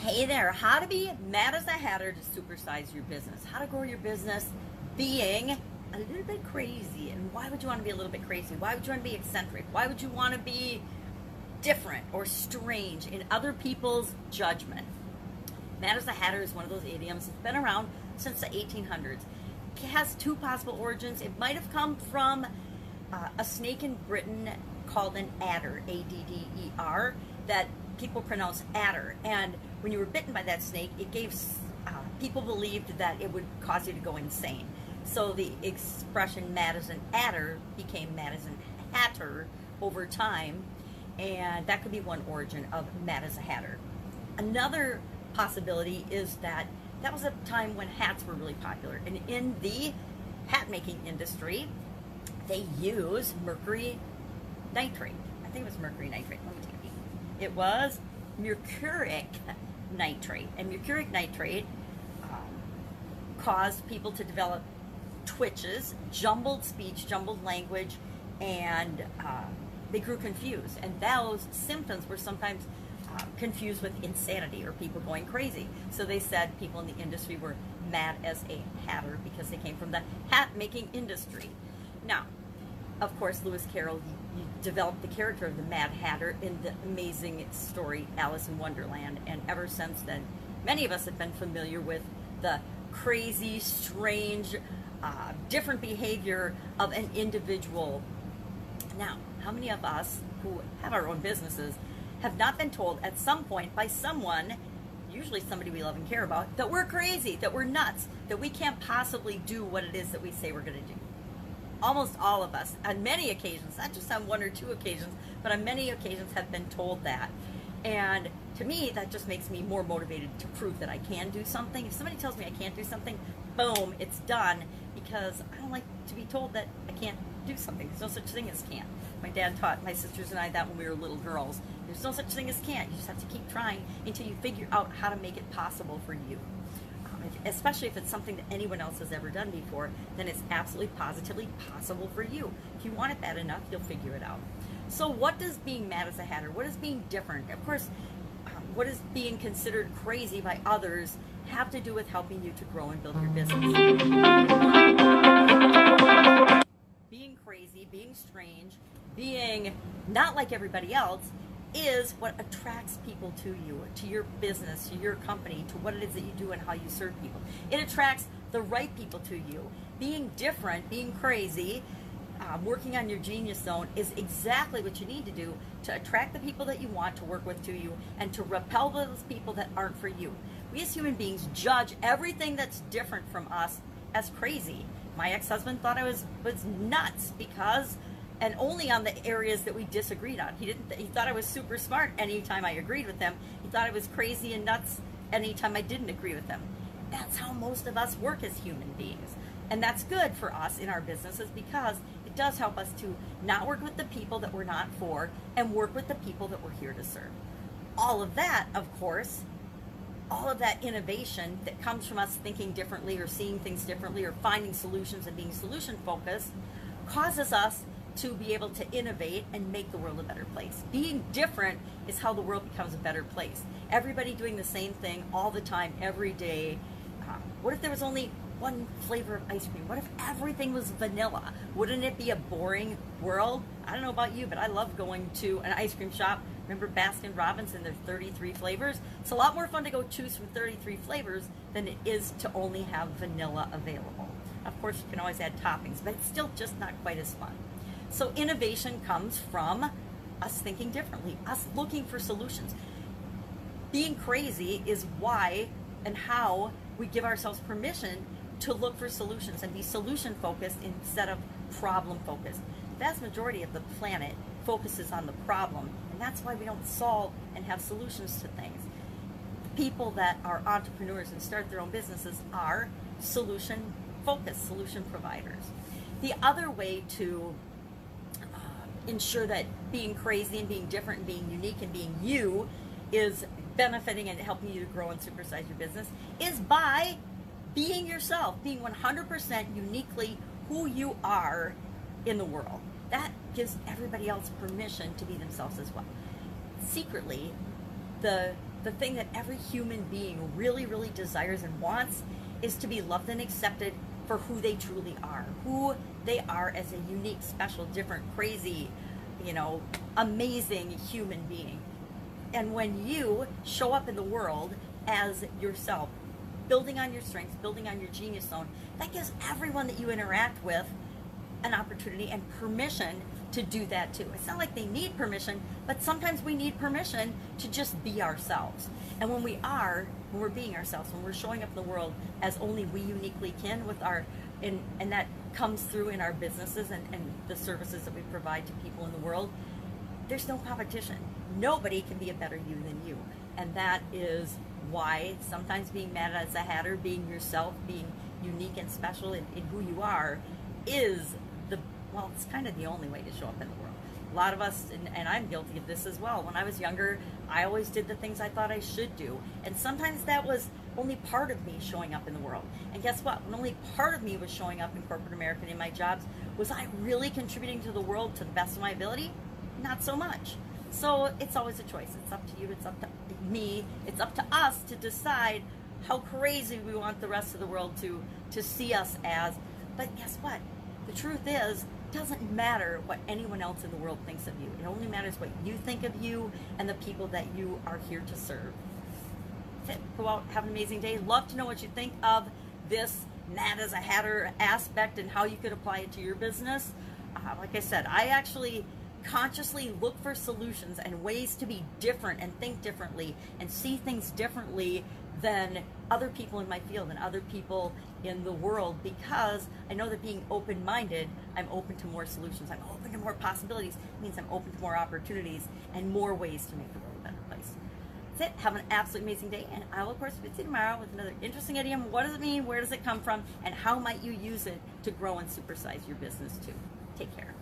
Hey there, how to be mad as a hatter to supersize your business. How to grow your business being a little bit crazy. And why would you want to be a little bit crazy? Why would you want to be eccentric? Why would you want to be different or strange in other people's judgment? Mad as a hatter is one of those idioms that's been around since the 1800s. It has two possible origins. It might have come from a snake in Britain called an adder, A-D-D-E-R, that people pronounce adder. And when you were bitten by that snake, it gave people believed that it would cause you to go insane. So the expression mad as an adder became mad as an hatter over time, and that could be one origin of mad as a hatter. Another possibility is that was a time when hats were really popular, and in the hat making industry they use mercury nitrate. I think it was mercury nitrate. Let me take a peek. It was mercuric nitrate, and mercuric nitrate caused people to develop twitches, jumbled speech, jumbled language, and they grew confused. And those symptoms were sometimes confused with insanity or people going crazy. So they said people in the industry were mad as a hatter because they came from the hat making industry. Now, of course, Lewis Carroll, you developed the character of the Mad Hatter in the amazing story Alice in Wonderland, and ever since then, many of us have been familiar with the crazy, strange, different behavior of an individual. Now, how many of us who have our own businesses have not been told at some point by someone, usually somebody we love and care about, that we're crazy, that we're nuts, that we can't possibly do what it is that we say we're going to do? Almost all of us, on many occasions, not just on one or two occasions, but on many occasions have been told that. And to me, that just makes me more motivated to prove that I can do something. If somebody tells me I can't do something, boom, it's done, because I don't like to be told that I can't do something. There's no such thing as can't. My dad taught my sisters and I that when we were little girls. There's no such thing as can't. You just have to keep trying until you figure out how to make it possible for you. Especially if it's something that anyone else has ever done before, then it's absolutely positively possible for you. If you want it bad enough, you'll figure it out. So what does being mad as a hatter, what is being different? Of course, what is being considered crazy by others have to do with helping you to grow and build your business. Being crazy, being strange, being not like everybody else is what attracts people to you, to your business, to your company, to what it is that you do and how you serve people. It attracts the right people to you. Being different, being crazy, working on your genius zone is exactly what you need to do to attract the people that you want to work with to you and to repel those people that aren't for you. We as human beings judge everything that's different from us as crazy. My ex-husband thought I was nuts because, and only on the areas that we disagreed on. He thought I was super smart anytime I agreed with him. He thought I was crazy and nuts anytime I didn't agree with him. That's how most of us work as human beings. And that's good for us in our businesses because it does help us to not work with the people that we're not for and work with the people that we're here to serve. All of that, of course, all of that innovation that comes from us thinking differently or seeing things differently or finding solutions and being solution focused causes us to be able to innovate and make the world a better place. Being different is how the world becomes a better place. Everybody doing the same thing all the time, every day. What if there was only one flavor of ice cream? What if everything was vanilla? Wouldn't it be a boring world? I don't know about you, but I love going to an ice cream shop. Remember Baskin Robbins and their 33 flavors? It's a lot more fun to go choose from 33 flavors than it is to only have vanilla available. Of course, you can always add toppings, but it's still just not quite as fun. So innovation comes from us thinking differently, us looking for solutions. Being crazy is why and how we give ourselves permission to look for solutions and be solution focused instead of problem focused. The vast majority of the planet focuses on the problem, and that's why we don't solve and have solutions to things. People that are entrepreneurs and start their own businesses are solution focused, solution providers. The other way to ensure that being crazy and being different and being unique and being you is benefiting and helping you to grow and supersize your business is by being yourself, being 100% uniquely who you are in the world. That gives everybody else permission to be themselves as well. Secretly, the the thing that every human being really, really desires and wants is to be loved and accepted for who they truly are, who they are as a unique, special, different, crazy, amazing human being. And when you show up in the world as yourself, building on your strengths, building on your genius zone, that gives everyone that you interact with an opportunity and permission to do that too. It's not like they need permission, but sometimes we need permission to just be ourselves. And when we're being ourselves, when we're showing up in the world as only we uniquely can with and that comes through in our businesses and the services that we provide to people in the world, there's no competition. Nobody can be a better you than you. And that is why sometimes being madasahatter, being yourself, being unique and special in who you are is it's kind of the only way to show up in the world. A lot of us, and I'm guilty of this as well, when I was younger, I always did the things I thought I should do. And sometimes that was only part of me showing up in the world. And guess what? When only part of me was showing up in corporate America and in my jobs, was I really contributing to the world to the best of my ability? Not so much. So it's always a choice. It's up to you, it's up to me, it's up to us to decide how crazy we want the rest of the world to see us as. But guess what? The truth is, it doesn't matter what anyone else in the world thinks of you. It only matters what you think of you and the people that you are here to serve. That's it. Go out, have an amazing day. Love to know what you think of this madasahatter aspect and how you could apply it to your business. Like I said, I actually consciously look for solutions and ways to be different and think differently and see things differently than other people in my field and other people in the world, because I know that being open-minded, I'm open to more solutions, I'm open to more possibilities. It means I'm open to more opportunities and more ways to make the world a better place. That's it. Have an absolutely amazing day, and I will of course be with you tomorrow with another interesting idiom. What does it mean? Where does it come from? And how might you use it to grow and supersize your business too? Take care.